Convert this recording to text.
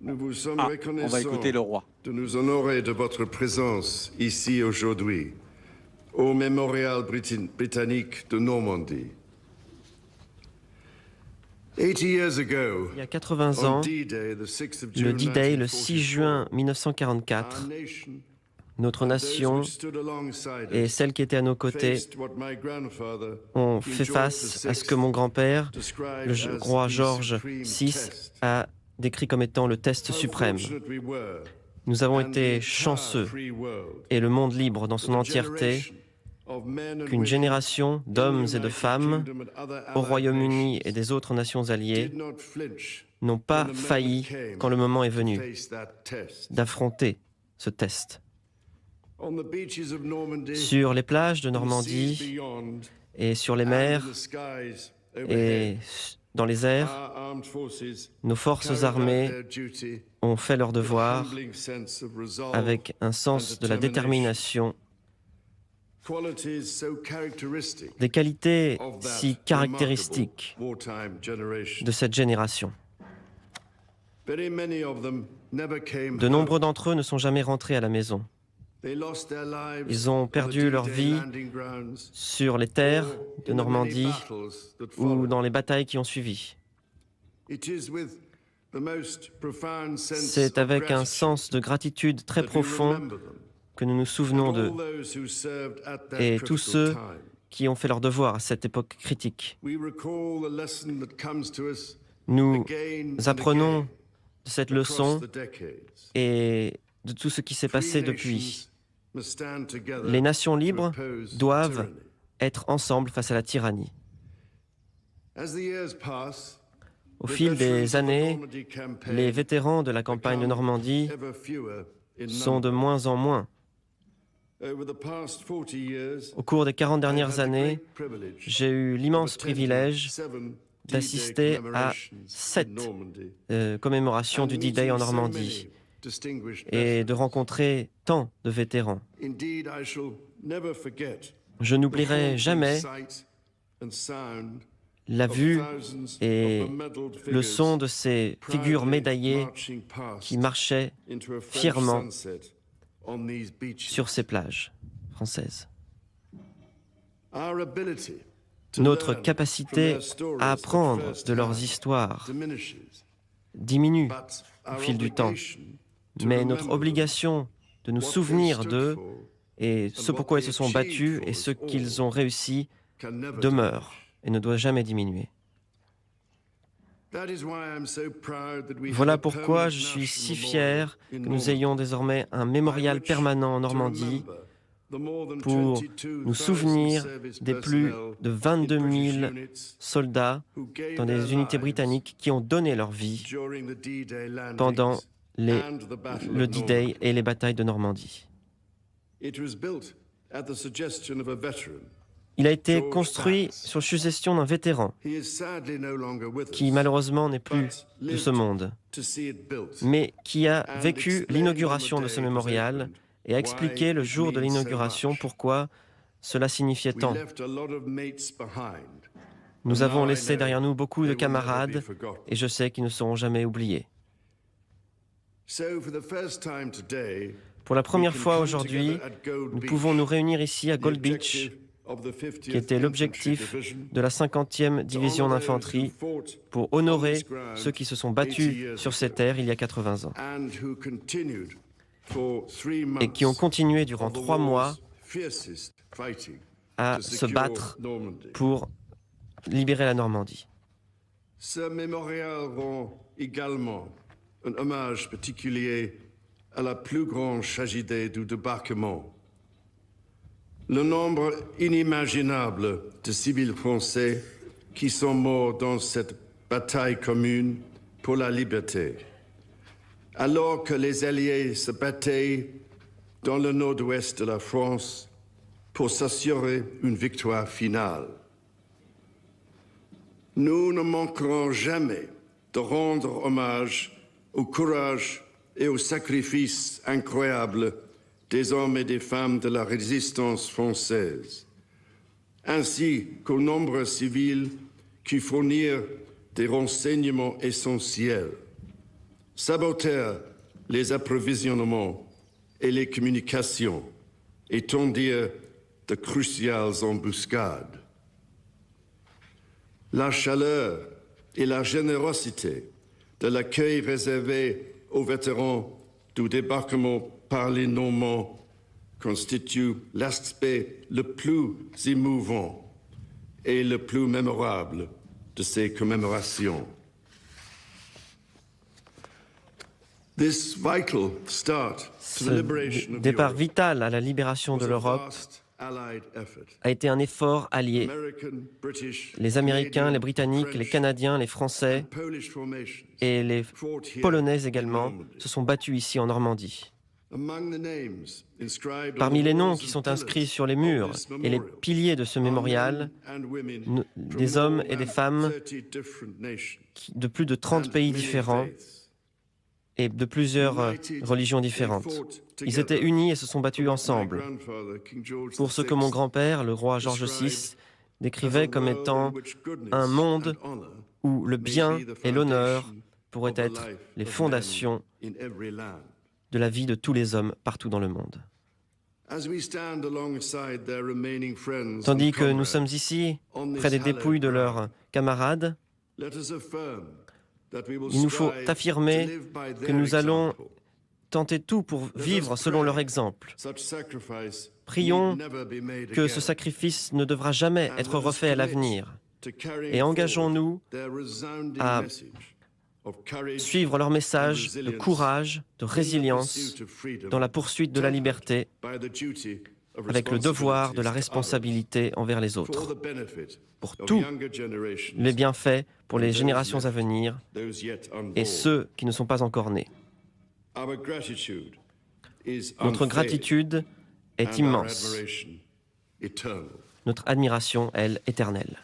Nous vous sommes On va reconnaissants écouter le roi. de nous honorer de votre présence ici aujourd'hui, au Mémorial britannique de Normandie. 80 years ago, Il y a 80 on ans, D-Day, the 6th of le June D-Day, le 6 juin 1944, 1944, our nation notre and those nation who stood alongside et us celles qui étaient à nos côtés faced what my grandfather, ont King fait George face à ce VI, que mon grand-père, described le as roi the Georges supreme VI, test. a décrit comme étant le test How suprême. fortunate we were, Nous avons and the été entire chanceux, free world, et le monde libre dans son that a entièreté, generation of men and qu'une women génération in the d'hommes et de United femmes Kingdom and other au allied Royaume-Uni nations et des autres nations alliées did not flinch n'ont pas when the moment failli, came quand le moment est to venu, face that test. d'affronter ce test. On the beaches of Normandy, Sur les plages de in the seas Normandie beyond, et sur les and in mers the skies et overhead, dans les airs, our armed forces nos forces carried out armées their duty ont fait leur with a devoir humbling sense of resolve avec un sens de la détermination, qualities so characteristic des qualités of si that caractéristiques remarkable wartime generation. de cette génération. Very many of them never came De home. nombreux d'entre eux ne sont jamais rentrés à la maison. They lost their lives Ils ont on the perdu leur D-Day vie landing grounds sur les terres or de in the Normandie many battles that ou followed. dans les batailles qui ont suivi. It is with the most profound sense C'est of avec un gratitude sens de gratitude très that we profond remember them, que nous nous souvenons and d'eux all those who served at that et tous critical ceux time. qui ont fait leur devoir à cette époque critique. We recall the lesson that comes to us Nous again and apprenons again de cette across leçon the decades. et de tout ce qui s'est passé Free depuis. nations must stand together Les nations to libres oppose doivent tyranny. être ensemble face à la tyrannie. As the years pass, Au the fil veterans of des the années, Normandy campaign les vétérans de la campagne de become Normandie ever fewer in sont de number. moins en moins. Over the past 40 years, Au cours des 40 I dernières had the années, great privilege j'ai eu l'immense of attending privilège 7 D-Day d'assister à commemorations in 7 Normandy, commémorations and du D-Day en meeting so Normandie many distinguished et de veterans. rencontrer tant de vétérans. Indeed, I shall never forget Je the n'oublierai haunting jamais sight and sound la of vue thousands et of bemedaled le figures son de ces figures proudly médaillées marching past qui marchaient into a French fièrement sunset on these beaches. sur ces plages françaises. Our ability to Notre learn capacité from their stories à at apprendre first de leurs hand histoires diminishes, diminue but au our fil du temps, obligation to mais remember notre them, obligation de nous what they souvenir stood d'eux for, et ce pourquoi ils se sont battus et ce qu'ils ont réussi can never demeure diminish. et ne doit jamais diminuer. That is why I'm so proud that we have Voilà a pourquoi permanent je suis national si memorial fier in que nous Normandy, ayons désormais un mémorial by which permanent en to Normandie remember the more than pour 22,000 nous souvenir service des plus personnel de in 22 British 000 units soldats who gave dans their des unités lives britanniques qui ont donné leur vie during the D-Day pendant landings and the Battle le of D-Day Normandy. et les batailles de Normandie. It was built at the suggestion of a veteran. Il a été George construit Bass. sur suggestion d'un vétéran He is sadly no longer with qui us, malheureusement n'est plus but de ce lived monde, to see it built mais qui a and vécu explained l'inauguration on the de ce day it was mémorial opened et a why expliqué le it jour de means so l'inauguration much. pourquoi cela signifiait We tant. left a lot of mates behind. Nous And avons now I laissé know derrière nous beaucoup de they will never be camarades forgotten. et je sais qu'ils ne seront jamais oubliés. So for the first time today, Pour la we première can fois come aujourd'hui, together at Gold nous Beach, pouvons nous réunir ici à the Gold Beach, objective of the 50th qui était l'objectif Infantry Division, de la 50e division to honor those d'infanterie, who fought pour on honorer this ground ceux qui se sont 80 battus years sur ces ago terres il y a 80 ans and who continued for 3 et months qui ont continué durant of the 3 mois war's fiercest fighting à to se secure battre Normandy. pour libérer la Normandie. Ce mémorial rend également un hommage particulier à la plus grande tragédie du débarquement. Le nombre inimaginable de civils français qui sont morts dans cette bataille commune pour la liberté, alors que les Alliés se battaient dans le nord-ouest de la France pour s'assurer une victoire finale. Nous ne manquerons jamais de rendre hommage au courage et au sacrifice incroyable des hommes et des femmes de la résistance française, ainsi qu'aux nombreux civils qui fournirent des renseignements essentiels. sabotèrent les approvisionnements et les communications et tendirent de cruciales embuscades. La chaleur et la générosité de l'accueil réservé aux vétérans du débarquement par les Normands constituent l'aspect le plus émouvant et le plus mémorable de ces commémorations. This vital start to the liberation Ce of départ Europe vital à la libération de was a l'Europe vast Allied effort. a été un effort allié. American, British, Les Américains, Canadian, les Britanniques, les French, Canadiens, les Français and Polish formations et les fought here Polonais in également Normandy. se sont battus ici en Normandie. Among the names inscribed on Parmi the les noms walls qui and sont inscrits pillars sur les of murs this et les memorial piliers de ce are mémorial, men and women from des hommes more et des than femmes 30 different nations de plus de 30 pays and many différents faiths. et de plusieurs religions différentes. Ils étaient unis et se sont battus ensemble pour ce que mon grand-père, le roi George VI, décrivait comme étant un monde où le bien et l'honneur pourraient être les fondations de la vie de tous les hommes partout dans le monde. Tandis que nous sommes ici, près des dépouilles de leurs camarades, il nous faut affirmer que nous allons tenter tout pour vivre selon leur exemple. Prions que ce sacrifice ne devra jamais être refait à l'avenir et engageons-nous à suivre leur message de courage, de résilience dans la poursuite de la liberté avec le devoir de la responsabilité envers les autres, pour tous les bienfaits pour les générations à venir et ceux qui ne sont pas encore nés. Notre gratitude est immense. Notre admiration, elle, éternelle.